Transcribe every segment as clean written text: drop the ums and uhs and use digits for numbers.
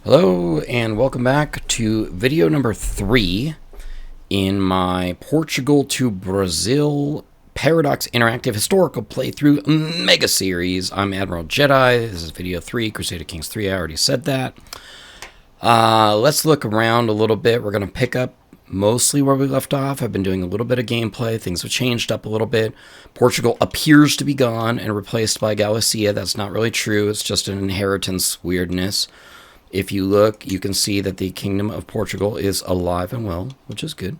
Hello and welcome back to video number 3 in my Portugal to Brazil Paradox Interactive Historical Playthrough Mega Series. I'm Admiral Jedi. This is video 3, Crusading Kings 3. I already said that. Let's look around a little bit. We're going to pick up mostly where we left off. I've been doing a little bit of gameplay. Things have changed up a little bit. Portugal appears to be gone and replaced by Galicia. That's not really true. It's just an inheritance weirdness. If you look, you can see that the Kingdom of Portugal is alive and well, which is good.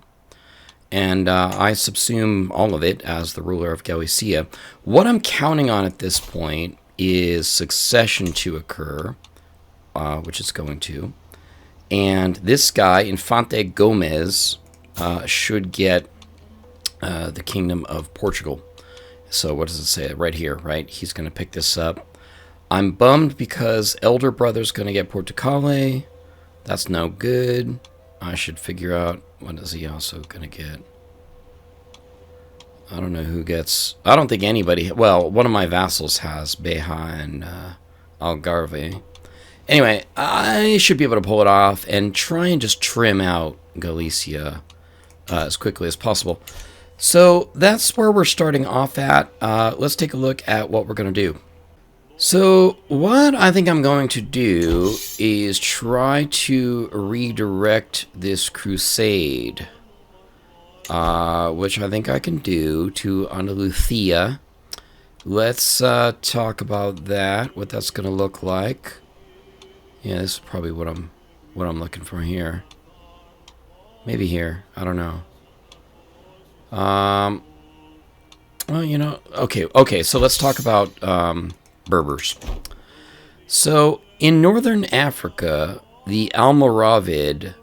And I subsume all of it as the ruler of Galicia. What I'm counting on at this point is succession to occur, which it's going to. And this guy, Infante Gomez, should get the Kingdom of Portugal. So what does it say right here, right? He's going to pick this up. I'm bummed because elder brother's going to get Portugal. That's no good. I should figure out what is he also going to get. I don't know who gets... I don't think anybody... Well, one of my vassals has Beja and Algarve. Anyway, I should be able to pull it off and try and just trim out Galicia as quickly as possible. So that's where we're starting off at. Let's take a look at what we're going to do. So what I think I'm going to do is try to redirect this crusade, which I think I can do, to Andalusia. Let's talk about that, what that's going to look like. Yeah, this is probably what I'm looking for here. Maybe here. I don't know. Well, you know, okay. So let's talk about Berbers. So in northern Africa, the Almoravid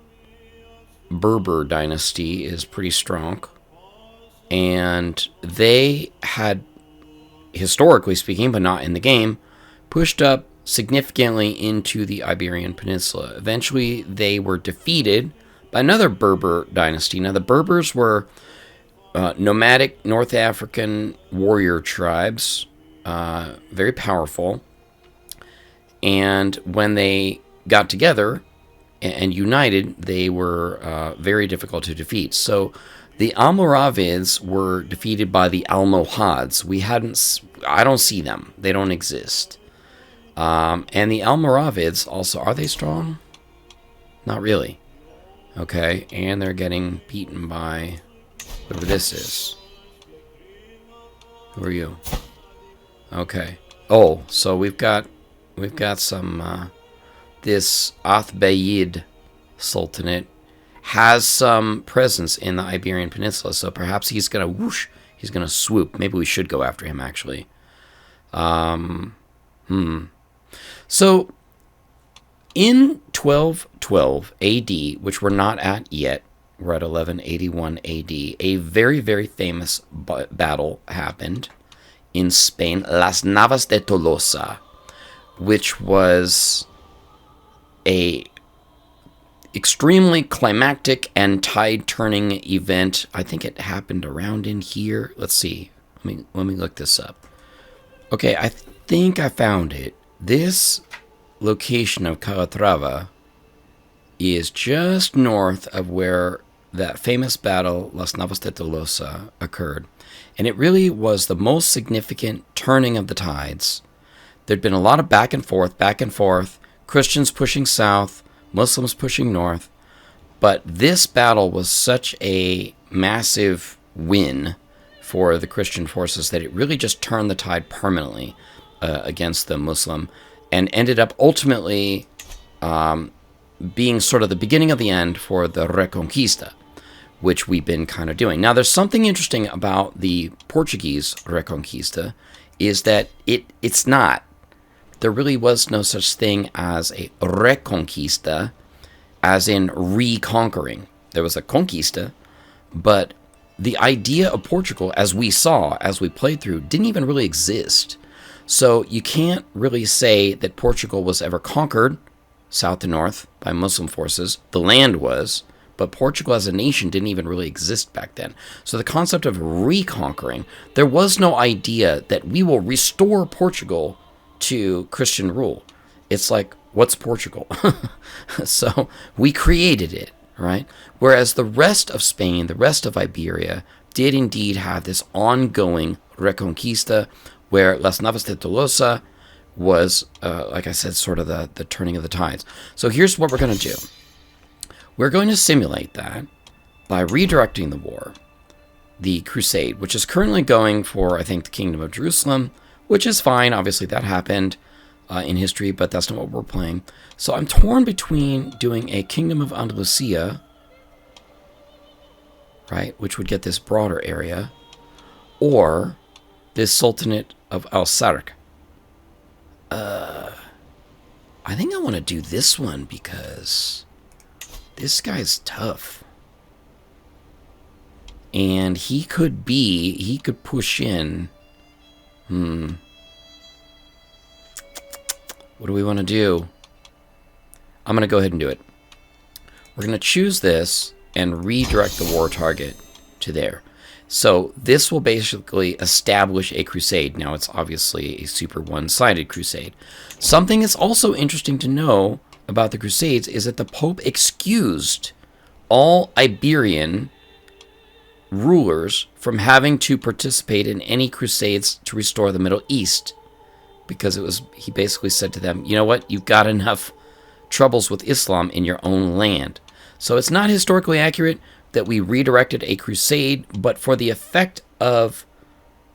Berber dynasty is pretty strong, and they had, historically speaking, but not in the game, pushed up significantly into the Iberian Peninsula. Eventually, they were defeated by another Berber dynasty. Now, the Berbers were nomadic North African warrior tribes, very powerful, and when they got together and united, they were very difficult to defeat. So the Almoravids were defeated by the Almohads. I don't see them. They don't exist. And the Almoravids also, are they strong? Not really. Okay, and they're getting beaten by whoever this is. Who are you? Okay. Oh, so we've got some this Athbayid Sultanate has some presence in the Iberian Peninsula, so perhaps he's gonna whoosh, he's gonna swoop. Maybe we should go after him actually. So in 1212 AD, which we're not at yet, we're at 1181 AD, a very, very famous battle happened in Spain, Las Navas de Tolosa, which was a extremely climactic and tide-turning event. I think it happened around in here. Let's see. Let me look this up. Okay, I think I found it. This location of Calatrava is just north of where that famous battle, Las Navas de Tolosa, occurred. And it really was the most significant turning of the tides. There'd been a lot of back and forth, Christians pushing south, Muslims pushing north. But this battle was such a massive win for the Christian forces that it really just turned the tide permanently against the Muslim, and ended up ultimately being sort of the beginning of the end for the Reconquista, which we've been kind of doing. Now, there's something interesting about the Portuguese Reconquista, is that it's not. There really was no such thing as a Reconquista, as in reconquering. There was a Conquista, but the idea of Portugal, as we saw, as we played through, didn't even really exist. So you can't really say that Portugal was ever conquered, south to north, by Muslim forces. The land was, but Portugal as a nation didn't even really exist back then. So the concept of reconquering, there was no idea that we will restore Portugal to Christian rule. It's like, what's Portugal? So we created it, right? Whereas the rest of Spain, the rest of Iberia, did indeed have this ongoing Reconquista, where Las Navas de Tolosa was, like I said, sort of the turning of the tides. So here's what we're going to do. We're going to simulate that by redirecting the war, the crusade, which is currently going for, I think, the Kingdom of Jerusalem, which is fine. Obviously, that happened in history, but that's not what we're playing. So I'm torn between doing a Kingdom of Andalusia, right, which would get this broader area, or this Sultanate of Al-Sark. I think I want to do this one because this guy's tough. And he could push in. What do we want to do? I'm going to go ahead and do it. We're going to choose this and redirect the war target to there. So this will basically establish a crusade. Now, it's obviously a super one-sided crusade. Something that's also interesting to know about the Crusades is that the Pope excused all Iberian rulers from having to participate in any crusades to restore the Middle East, because he basically said to them, you know what, you've got enough troubles with Islam in your own land. So it's not historically accurate that we redirected a crusade, but for the effect of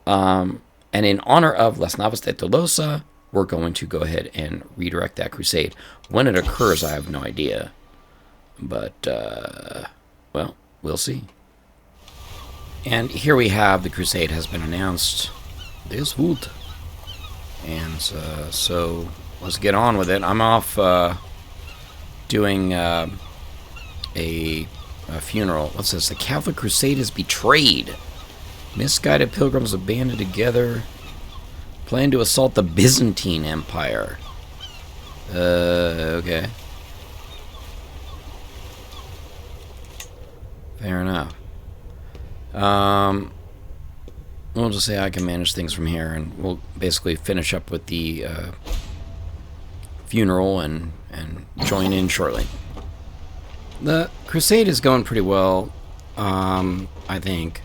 and in honor of Las Navas de Tolosa, we're going to go ahead and redirect that crusade. When it occurs, I have no idea, but well, we'll see. And here we have the crusade has been announced this week. And so let's get on with it. I'm off doing a funeral. What's this? The Catholic Crusade is betrayed. Misguided pilgrims have banded together, plan to assault the Byzantine Empire. Okay. Fair enough. We'll just say I can manage things from here, and we'll basically finish up with the funeral and join in shortly. The crusade is going pretty well, I think.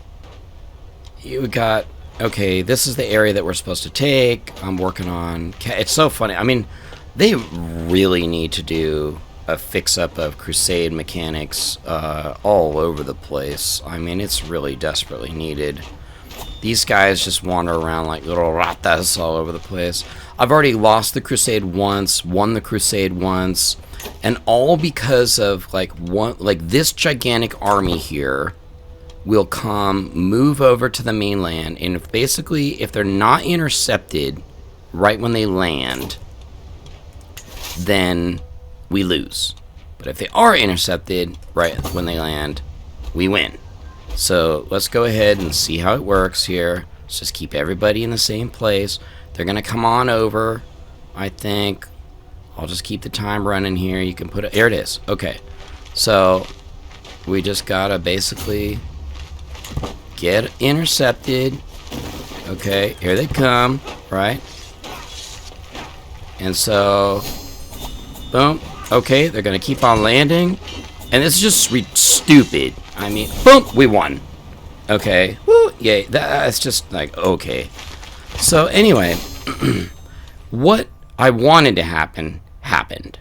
You got, okay, this is the area that we're supposed to take. I'm working on, it's so funny. I mean, they really need to do a fix-up of crusade mechanics all over the place. I mean, it's really desperately needed. These guys just wander around like little ratas all over the place. I've already lost the crusade once, won the crusade once, and all because of this gigantic army here will come, move over to the mainland, and if they're not intercepted right when they land, then we lose. But if they are intercepted right when they land, we win. So let's go ahead and see how it works here. Let's just keep everybody in the same place. They're going to come on over, I think. I'll just keep the time running here. You can put it, there it is. Okay. So we just got to basically get intercepted. Okay, here they come, right? And so, boom. Okay, they're going to keep on landing. And it's just stupid. I mean, boom, we won. Okay, woo, yay. That's just like, okay. So anyway, what I wanted to happen, happened.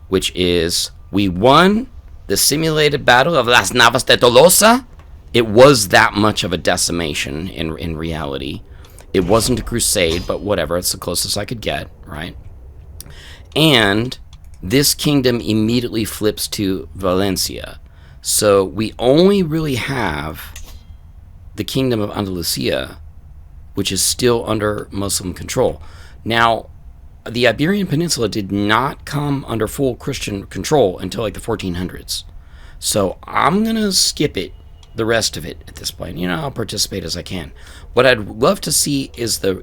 Which is, we won the simulated battle of Las Navas de Tolosa. It was that much of a decimation in reality. It wasn't a crusade, but whatever, it's the closest I could get, right? And this kingdom immediately flips to Valencia. So we only really have the Kingdom of Andalusia, which is still under Muslim control. Now, the Iberian Peninsula did not come under full Christian control until like the 1400s. So I'm going to skip it, the rest of it at this point. You know, I'll participate as I can. What I'd love to see is I'd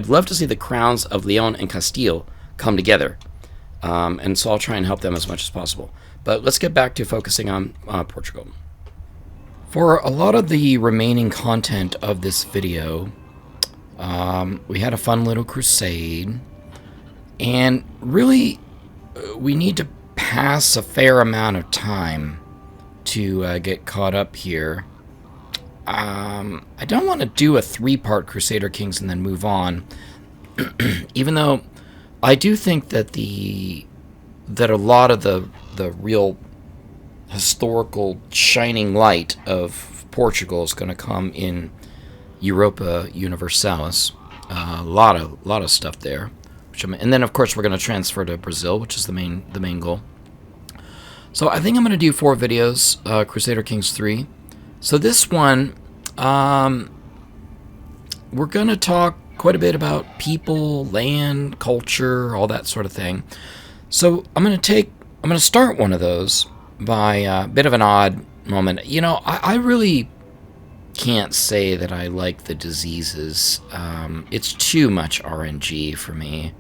love to see the crowns of Leon and Castile come together. And so I'll try and help them as much as possible. But let's get back to focusing on Portugal. For a lot of the remaining content of this video, we had a fun little crusade. And really, we need to pass a fair amount of time to get caught up here. I don't want to do a 3-part Crusader Kings and then move on, even though I do think that a lot of the real historical shining light of Portugal is going to come in Europa Universalis. A lot of stuff there, and then of course we're going to transfer to Brazil, which is the main goal. So I think I'm going to do 4 videos, Crusader Kings 3. So this one, we're going to talk quite a bit about people, land, culture, all that sort of thing. So I'm going to start one of those by a bit of an odd moment. You know, I really can't say that I like the diseases. It's too much RNG for me.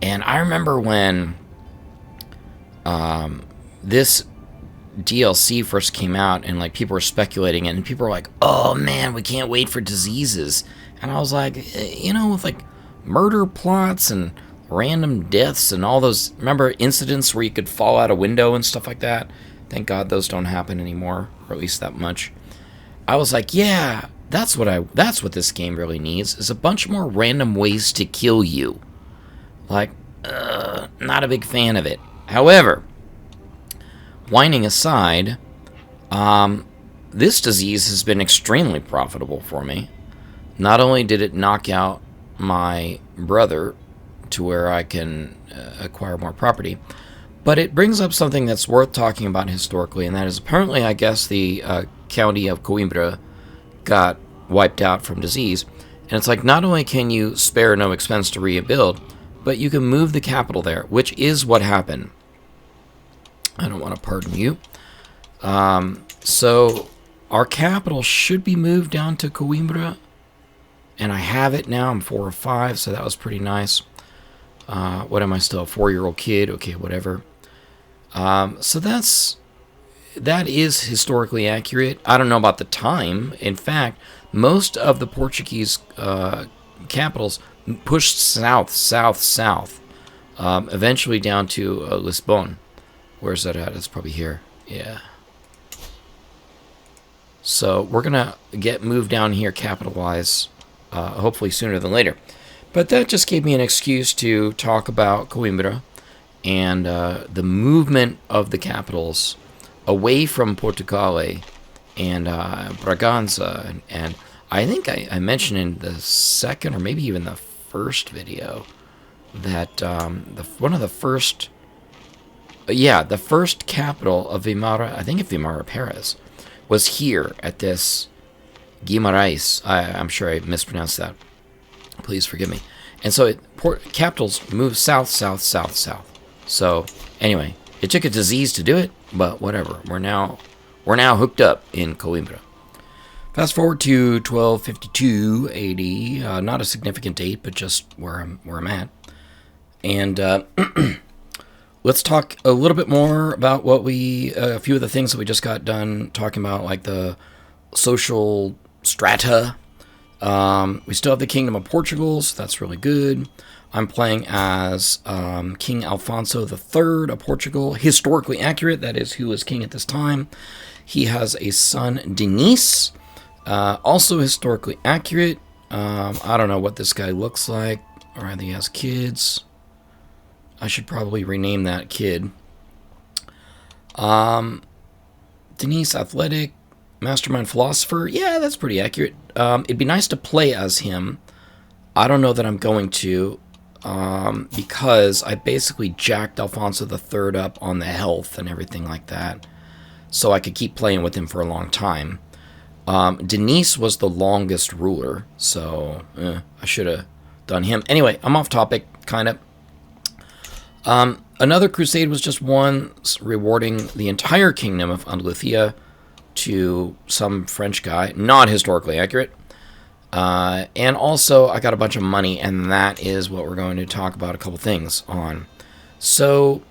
And I remember when this DLC first came out and like people were speculating it, and people were like, oh man, we can't wait for diseases. And I was like, you know, with like murder plots and random deaths and all those, remember incidents where you could fall out a window and stuff like that? Thank God those don't happen anymore, or at least that much. I was like, yeah, that's what this game really needs, is a bunch more random ways to kill you. Like, not a big fan of it. However, whining aside, this disease has been extremely profitable for me. Not only did it knock out my brother to where I can acquire more property, but it brings up something that's worth talking about historically, and that is apparently, I guess, the county of Coimbra got wiped out from disease. And it's like, not only can you spare no expense to rebuild, but you can move the capital there, which is what happened. I don't want to pardon you. So our capital should be moved down to Coimbra, and I have it now. I'm 4 or 5, so that was pretty nice. What am I still, a 4-year-old kid? Okay, whatever. So that is historically accurate. I don't know about the time. In fact, most of the Portuguese capitals pushed south, eventually down to Lisbon. Where's that at? It's probably here. Yeah. So we're going to get moved down here capital-wise, hopefully sooner than later. But that just gave me an excuse to talk about Coimbra and the movement of the capitals away from Portugal and Braganza. And I think I mentioned in the second or maybe even the first video that one of the first... the first capital of Vimara, I think of Vimara Paris, was here at this Guimarães. I'm sure I mispronounced that. Please forgive me. And so capitals move south. So anyway, it took a disease to do it, but whatever. We're now hooked up in Coimbra. Fast forward to 1252 AD. Not a significant date, but just where I'm at. And let's talk a little bit more about a few of the things that we just got done talking about, like the social strata. We still have the Kingdom of Portugal, so that's really good. I'm playing as King Alfonso III of Portugal. Historically accurate, that is who is king at this time. He has a son, Denise. Also historically accurate. I don't know what this guy looks like, or either he has kids. I should probably rename that kid. Denise, athletic, mastermind, philosopher. Yeah, that's pretty accurate. It'd be nice to play as him. I don't know that I'm going to, because I basically jacked Alfonso III up on the health and everything like that, so I could keep playing with him for a long time. Denise was the longest ruler, so I should have done him. Anyway, I'm off topic, kind of. Another crusade was just won, rewarding the entire kingdom of Andalusia to some French guy, not historically accurate. And also, I got a bunch of money, and that is what we're going to talk about a couple things on. So,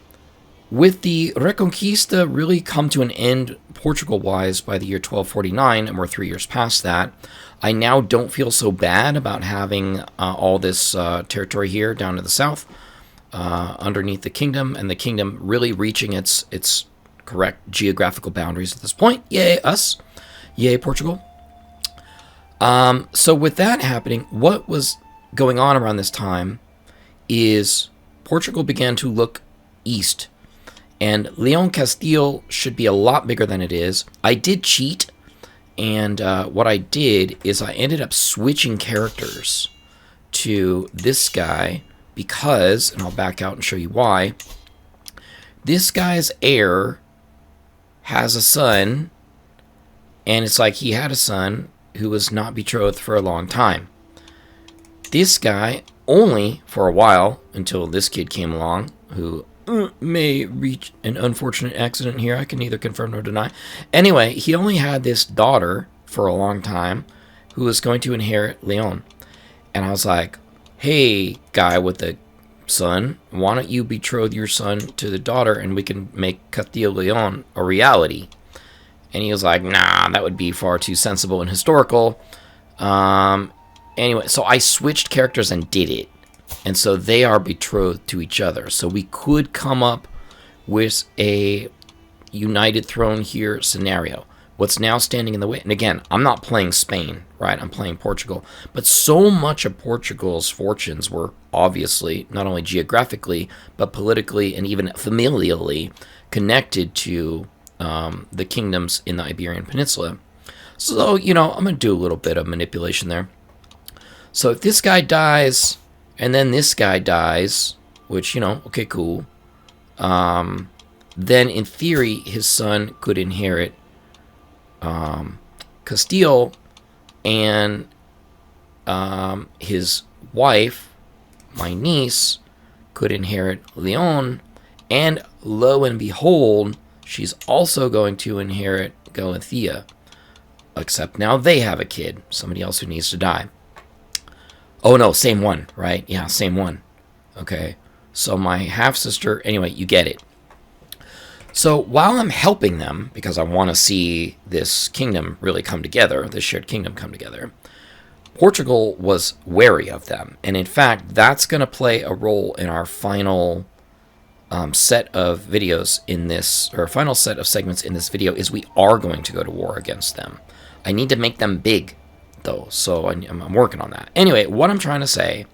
with the Reconquista really come to an end Portugal-wise by the year 1249, and we're 3 years past that, I now don't feel so bad about having all this territory here down to the south. underneath the kingdom, and the kingdom really reaching its correct geographical boundaries at this point. Yay, us. Yay, Portugal. So with that happening, what was going on around this time is Portugal began to look east, and Leon-Castille should be a lot bigger than it is. I did cheat, and what I did is I ended up switching characters to this guy because, and I'll back out and show you why, this guy's heir has a son, and it's like he had a son who was not betrothed for a long time. This guy, only for a while, until this kid came along, who may reach an unfortunate accident here. I can neither confirm nor deny. Anyway, he only had this daughter for a long time who was going to inherit Leon. And I was like, hey, guy with the son, why don't you betroth your son to the daughter and we can make Castile Leon a reality? And he was like, nah, that would be far too sensible and historical. Anyway, so I switched characters and did it. And so they are betrothed to each other. So we could come up with a United Throne here scenario. What's now standing in the way? And again, I'm not playing Spain, right? I'm playing Portugal. But so much of Portugal's fortunes were obviously, not only geographically, but politically and even familially connected to the kingdoms in the Iberian Peninsula. So, I'm going to do a little bit of manipulation there. So if this guy dies, and then this guy dies, which, okay, cool. Then in theory, his son could inherit Castile, and his wife, my niece, could inherit Leon, and lo and behold, she's also going to inherit Galicia. Except now they have a kid, somebody else who needs to die. Oh no, same one, right? Yeah, same one. Okay, so my half-sister, anyway, you get it. So while I'm helping them, because I want to see this kingdom really come together, this shared kingdom come together, Portugal was wary of them. And in fact, that's going to play a role in our final set of videos in this, or final set of segments in this video, is we are going to go to war against them. I need to make them big, though, so I'm working on that. Anyway, what I'm trying to say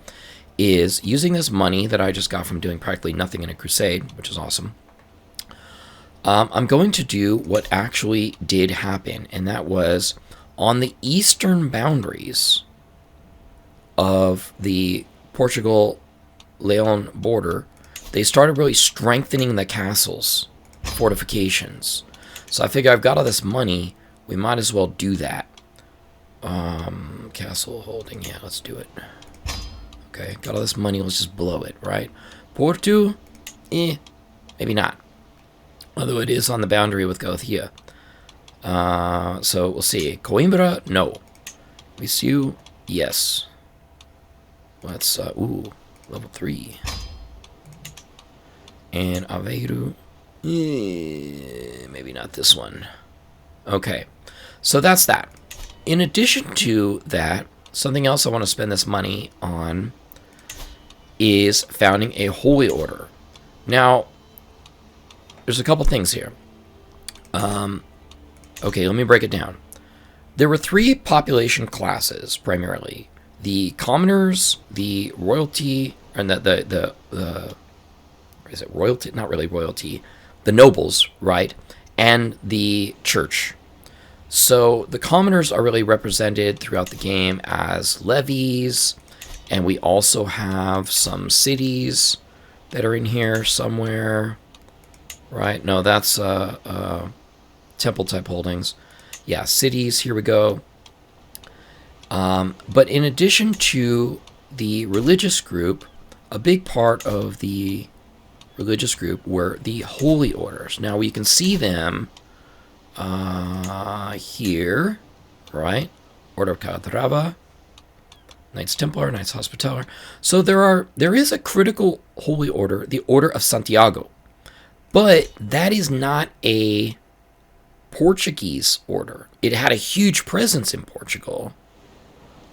is, using this money that I just got from doing practically nothing in a crusade, which is awesome, I'm going to do what actually did happen, and that was on the eastern boundaries of the Portugal-Leon border, they started really strengthening the castles, fortifications. So I figure I've got all this money, we might as well do that. Castle holding, yeah, let's do it. Okay, got all this money, let's just blow it, right? Porto, maybe not. Although it is on the boundary with Galicia. So we'll see. Coimbra, no. Viseu, yes. Let's, level 3. And Aveiro, maybe not this one. Okay, so that's that. In addition to that, something else I want to spend this money on is founding a holy order. Now, there's a couple things here. Okay, let me break it down. There were 3 population classes, primarily. The commoners, the royalty, and the is it royalty? Not really royalty. The nobles, right? And the church. So the commoners are really represented throughout the game as levies, and we also have some cities that are in here somewhere, right? No, that's temple type holdings. Yeah, cities, here we go. But in addition to the religious group, a big part of the religious group were the holy orders. Now we can see them here, right? Order of Calatrava, Knights Templar, Knights Hospitaller. So there is a critical holy order, the Order of Santiago, but that is not a Portuguese order. It had a huge presence in Portugal,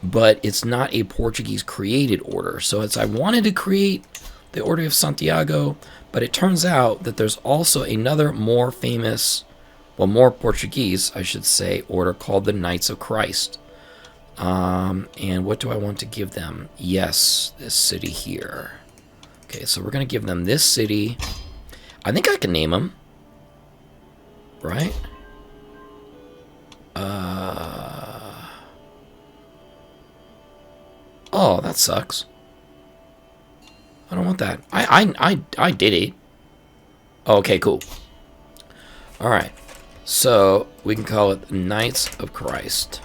but it's not a Portuguese created order. So I wanted to create the Order of Santiago, but it turns out that there's also another more famous, well, more Portuguese, I should say, order called the Knights of Christ. And what do I want to give them? Yes, this city here. Okay, so we're going to give them this city. I think I can name them. Right? Oh, that sucks. I don't want that. I did it. Okay, cool. Alright. So, we can call it Knights of Christ.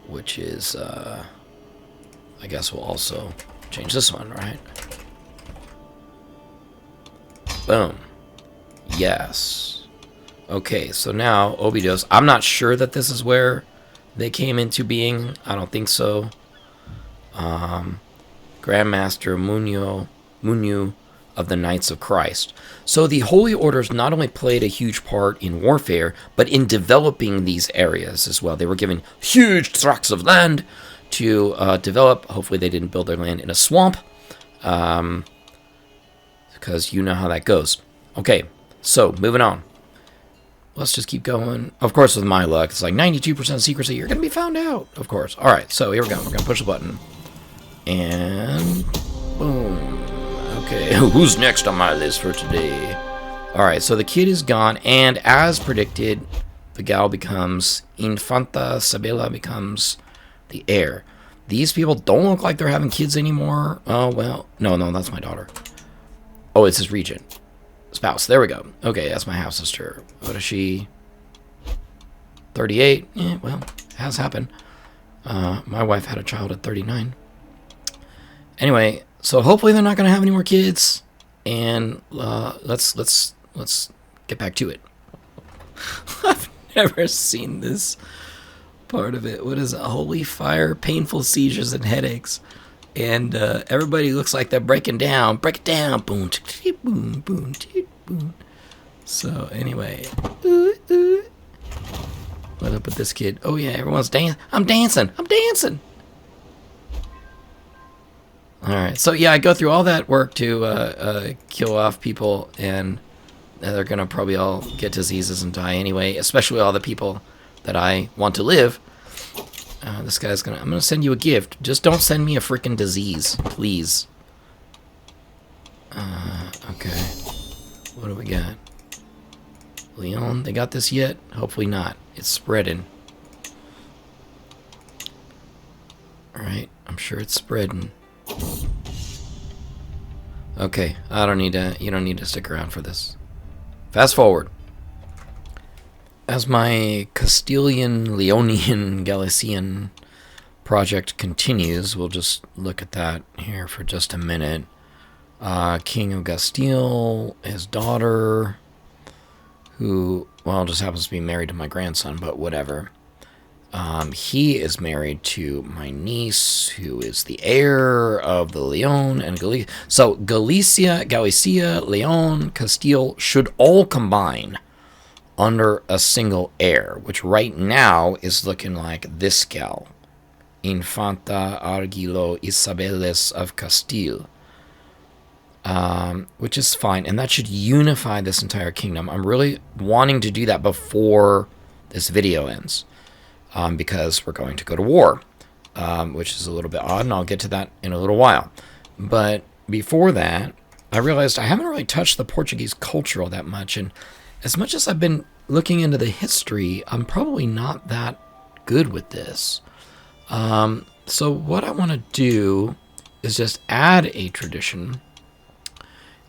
Which is, I guess we'll also change this one, right? Boom. Yes. Okay, so now, Obidos. I'm not sure that this is where they came into being. I don't think so. Grandmaster Munyu of the Knights of Christ. So the Holy Orders not only played a huge part in warfare, but in developing these areas as well. They were given huge tracts of land to develop. Hopefully they didn't build their land in a swamp, because you know how that goes. Okay, so moving on. Let's just keep going. Of course, with my luck, it's like 92% secrecy. You're going to be found out, of course. All right, so here we go. We're going to push the button. And boom. Okay, who's next on my list for today? All right, so the kid is gone. And as predicted, the gal becomes Infanta. Sabela becomes the heir. These people don't look like they're having kids anymore. Oh, well. No, that's my daughter. Oh, it's his regent. Spouse. There we go. Okay, that's my half sister. What is she? 38? Yeah, well, it has happened. My wife had a child at 39. Anyway, so hopefully they're not going to have any more kids, and let's get back to it. I've never seen this part of it. What is it? Holy fire, painful seizures and headaches. And everybody looks like they're breaking down. Break it down. Boom, boom, boom, boom. So anyway, what up with this kid? Oh yeah, everyone's dancing. I'm dancing. All right, so yeah, I go through all that work to kill off people, and they're gonna probably all get diseases and die anyway. Especially all the people that I want to live. This guy's I'm gonna send you a gift. Just don't send me a freaking disease, please. Okay. What do we got? Leon, they got this yet? Hopefully not. It's spreading. Alright, I'm sure it's spreading. Okay, I don't need to, you don't need to stick around for this. Fast forward. As my Castillian, Leonian, Galician project continues, we'll just look at that here for just a minute. King of Castile, his daughter, who, well, just happens to be married to my grandson, but whatever. He is married to my niece, who is the heir of the Leon and Galicia. So Galicia, Leon, Castile should all combine under a single heir, which right now is looking like this gal, Infanta Arguilo Isabeles of Castile, which is fine, and that should unify this entire kingdom. I'm really wanting to do that before this video ends, because we're going to go to war, which is a little bit odd, and I'll get to that in a little while. But before that, I realized I haven't really touched the Portuguese culture all that much, and as much as I've been looking into the history, I'm probably not that good with this. So what I want to do is just add a tradition,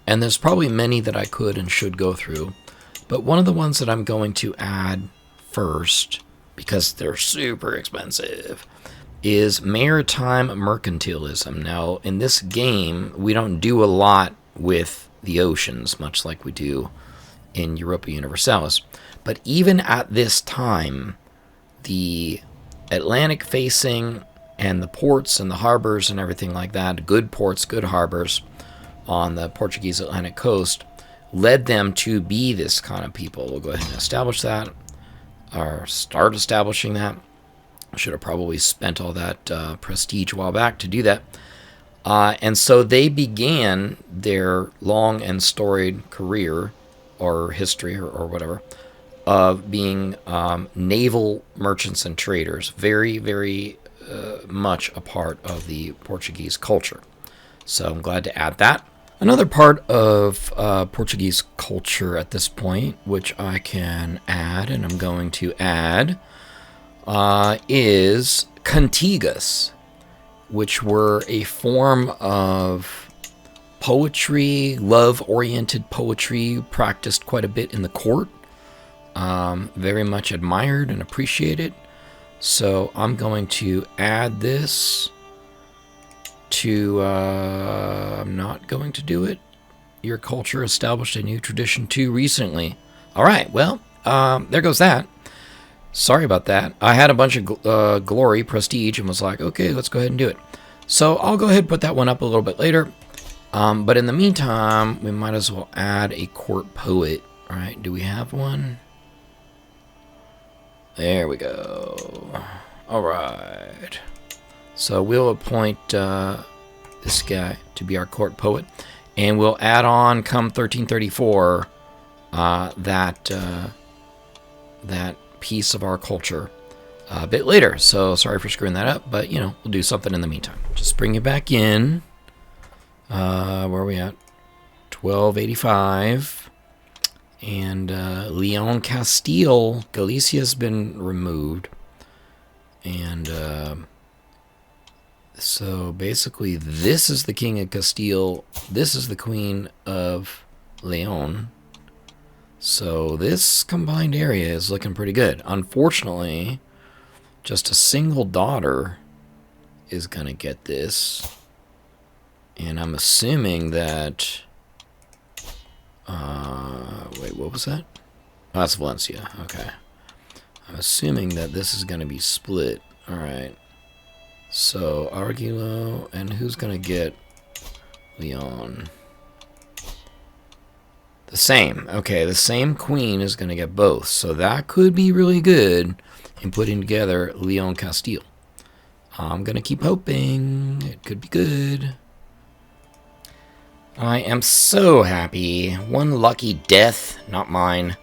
and there's probably many that I could and should go through, but one of the ones that I'm going to add first, because they're super expensive, is maritime mercantilism. Now, in this game, we don't do a lot with the oceans, much like we do in Europa Universalis. But even at this time, the Atlantic facing and the ports and the harbors and everything like that, good ports, good harbors on the Portuguese Atlantic coast, led them to be this kind of people. We'll go ahead and establish that, or start establishing that. I should have probably spent all that prestige a while back to do that. And so they began their long and storied career or history or whatever of being naval merchants and traders, very, very much a part of the Portuguese culture. So I'm glad to add that. Another part of Portuguese culture at this point, which I can add, and I'm going to add, is cantigas, which were a form of poetry, love-oriented poetry, practiced quite a bit in the court. Very much admired and appreciated. So I'm going to add this to, I'm not going to do it. Your culture established a new tradition too recently. All right, well, there goes that. Sorry about that. I had a bunch of glory, prestige, and was like, okay, let's go ahead and do it. So I'll go ahead and put that one up a little bit later. But in the meantime, we might as well add a court poet. All right, do we have one? There we go. All right. So we'll appoint this guy to be our court poet. And we'll add on, come 1334, that piece of our culture a bit later. So sorry for screwing that up, but, we'll do something in the meantime. Just bring you back in. Where are we at? 1285. And Leon-Castille, Galicia's been removed. And so basically this is the King of Castile. This is the Queen of Leon. So this combined area is looking pretty good. Unfortunately, just a single daughter is going to get this. And I'm assuming that... wait, what was that? Oh, that's Valencia. Okay. I'm assuming that this is going to be split. Alright. So, Arguello, and who's going to get Leon? The same. Okay, the same queen is going to get both. So that could be really good in putting together Leon-Castille. I'm going to keep hoping. It could be good. I am so happy. One lucky death, not mine.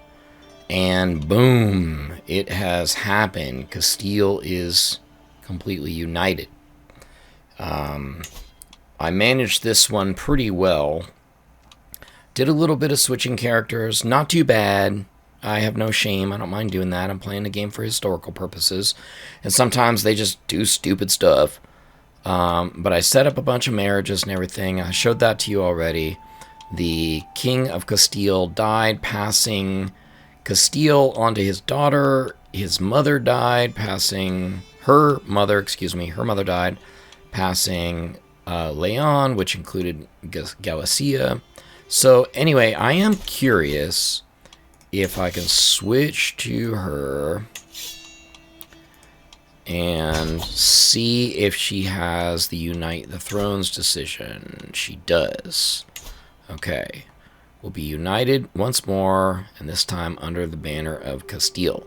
And boom, it has happened. Castile is completely united. I managed this one pretty well. Did a little bit of switching characters. Not too bad. I have no shame. I don't mind doing that. I'm playing the game for historical purposes. And sometimes they just do stupid stuff. But I set up a bunch of marriages and everything. I showed that to you already. The King of Castile died, passing Castile onto his daughter. His mother died, passing her mother died, passing Leon, which included Galicia. So anyway, I am curious if I can switch to her and see if she has the Unite the Thrones decision. She does. Okay. We'll be united once more, and this time under the banner of Castile.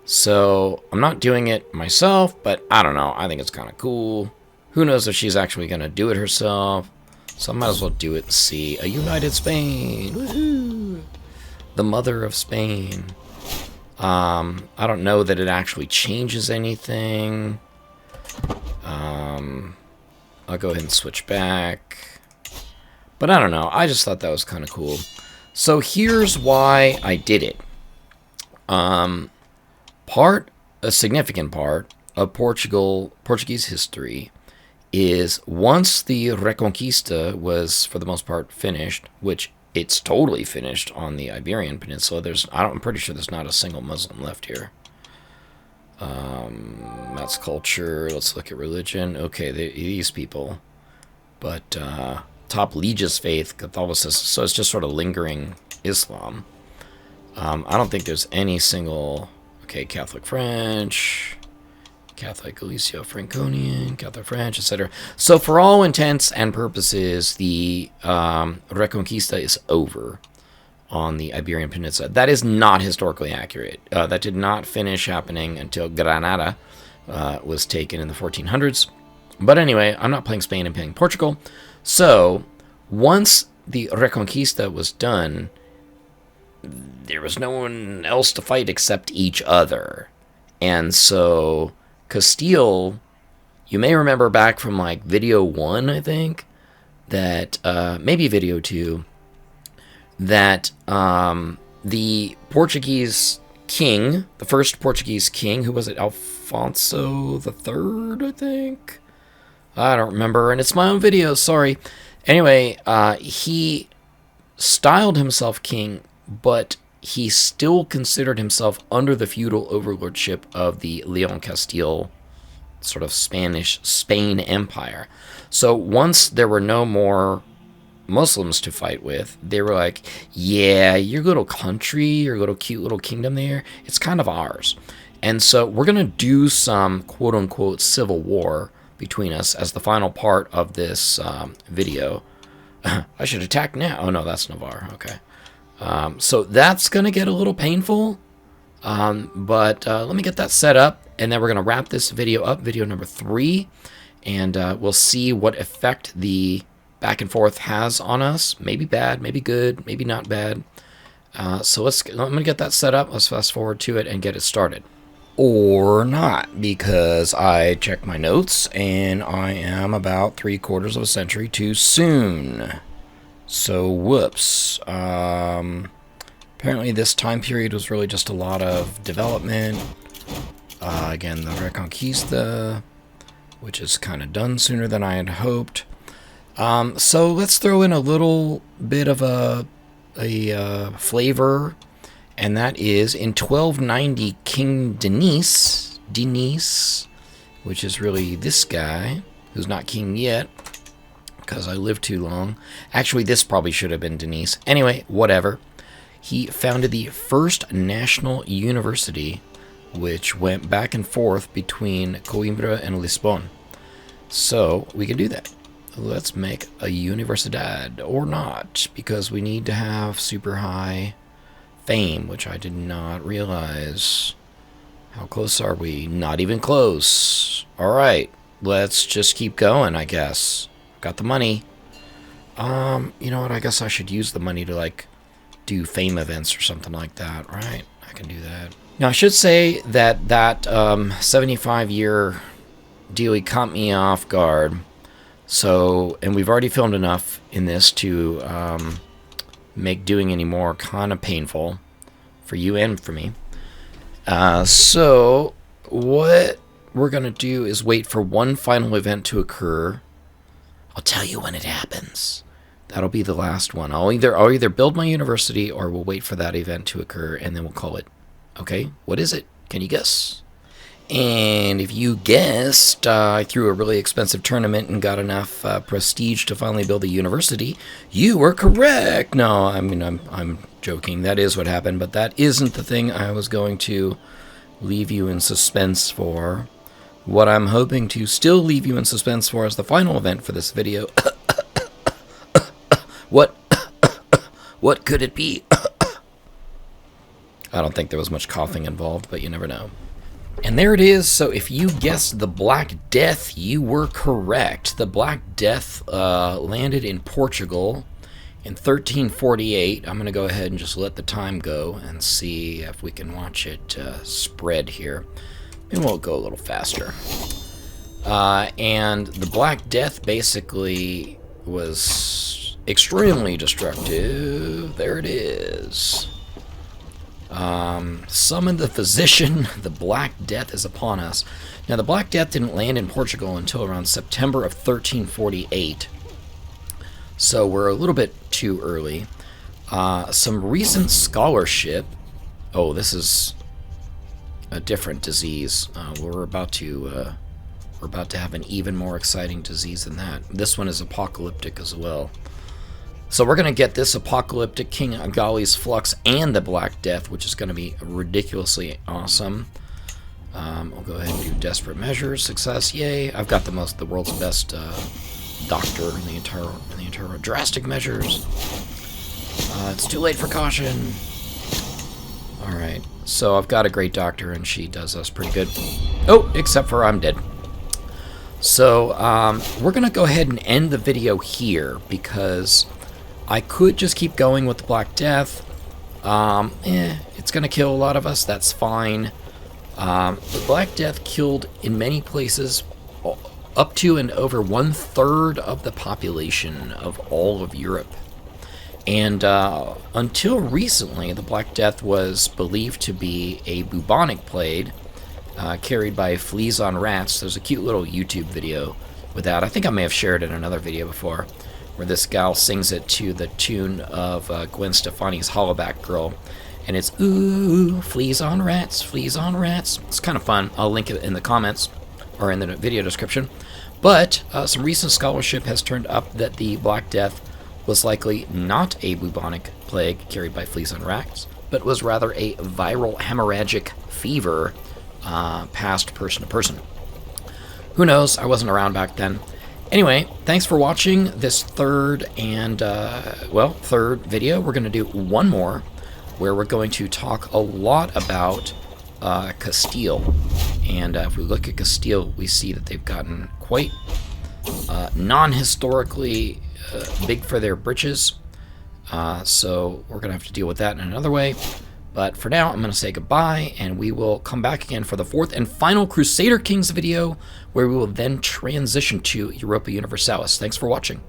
So, I'm not doing it myself, but I don't know. I think it's kind of cool. Who knows if she's actually going to do it herself. So I might as well do it and see. A united Spain! Woohoo! The mother of Spain. I don't know that it actually changes anything. I'll go ahead and switch back. But I don't know. I just thought that was kind of cool. So here's why I did it. A significant part of Portuguese history is once the Reconquista was, for the most part, finished, which it's totally finished on the Iberian Peninsula. I'm pretty sure there's not a single Muslim left here. That's culture. Let's look at religion. Okay, these people. But top religious faith, Catholicism. So it's just sort of lingering Islam. I don't think there's any single... Okay, Catholic French... Catholic Galicia, Franconian, Catholic French, etc. So for all intents and purposes, the Reconquista is over on the Iberian Peninsula. That is not historically accurate. That did not finish happening until Granada was taken in the 1400s. But anyway, I'm not playing Spain and playing Portugal. So once the Reconquista was done, there was no one else to fight except each other. And so Castile, you may remember back from like video 1, I think, that maybe video 2, that the Portuguese king, the first Portuguese king, who was it, Alfonso the Third, I think? I don't remember, and it's my own video, sorry. Anyway, he styled himself king, but he still considered himself under the feudal overlordship of the Leon-Castille sort of Spain Empire. So once there were no more Muslims to fight with, they were like, yeah, your little country, your little cute little kingdom there, it's kind of ours. And so we're going to do some quote-unquote civil war between us as the final part of this video. I should attack now. Oh, no, that's Navarre. Okay. So that's going to get a little painful. But let me get that set up, and then we're going to wrap this video up, video number 3, and we'll see what effect the back and forth has on us. Maybe bad, maybe good, maybe not bad. So I'm going to get that set up. Let's fast forward to it and get it started. Or not, because I checked my notes, and I am about 3/4 of a century too soon. So, whoops. Apparently this time period was really just a lot of development. Again, the Reconquista, which is kind of done sooner than I had hoped. So let's throw in a little bit of a flavor, and that is in 1290, King Denis, which is really this guy, who's not king yet, because I lived too long. Actually, this probably should have been Denis. Anyway, whatever. He founded the first national university, which went back and forth between Coimbra and Lisbon. So we can do that. Let's make a universidad, or not, because we need to have super high fame, which I did not realize. How close are we? Not even close. Alright, let's just keep going, I guess. Got the money. You know what, I guess I should use the money to, like, do fame events or something like that, right? I can do that. Now, I should say that 75-year dealie caught me off guard. So, and we've already filmed enough in this to make doing any more kind of painful for you and for me. So, what we're going to do is wait for one final event to occur. I'll tell you when it happens. That'll be the last one. I'll either build my university, or we'll wait for that event to occur, and then we'll call it. Okay, what is it? Can you guess? And if you guessed, I threw a really expensive tournament and got enough prestige to finally build a university, you were correct. No, I mean, I'm joking. That is what happened, but that isn't the thing I was going to leave you in suspense for. What I'm hoping to still leave you in suspense for is the final event for this video. What could it be? I don't think there was much coughing involved, but you never know. And there it is. So if you guessed the Black Death, you were correct. The Black Death landed in Portugal in 1348. I'm going to go ahead and just let the time go and see if we can watch it spread here. Maybe we'll go a little faster. And the Black Death basically was extremely destructive. There it is. Summon the physician. The Black Death is upon us. Now, the Black Death didn't land in Portugal until around September of 1348. So we're a little bit too early. Some recent scholarship. Oh, this is a different disease. We're about to have an even more exciting disease than that. This one is apocalyptic as well. So we're going to get this apocalyptic King Agali's Flux and the Black Death, which is going to be ridiculously awesome. We'll go ahead and do Desperate Measures. Success, yay. I've got the world's best doctor in the entire Drastic Measures. It's too late for caution. Alright, so I've got a great doctor, and she does us pretty good. Oh, except for I'm dead. So we're going to go ahead and end the video here because I could just keep going with the Black Death. It's going to kill a lot of us. That's fine. The Black Death killed in many places up to and over 1/3 of the population of all of Europe. And until recently, the Black Death was believed to be a bubonic plague carried by fleas on rats. There's a cute little YouTube video with that. I think I may have shared it in another video before, where this gal sings it to the tune of Gwen Stefani's Hollaback Girl. And it's, ooh, fleas on rats, fleas on rats. It's kind of fun. I'll link it in the comments or in the video description. But some recent scholarship has turned up that the Black Death was likely not a bubonic plague carried by fleas on rats, but was rather a viral hemorrhagic fever passed person to person. Who knows? I wasn't around back then. Anyway, thanks for watching this third video. We're going to do one more where we're going to talk a lot about Castile. And if we look at Castile, we see that they've gotten quite non-historically big for their britches. So we're going to have to deal with that in another way. But for now, I'm going to say goodbye, and we will come back again for the fourth and final Crusader Kings video, where we will then transition to Europa Universalis. Thanks for watching.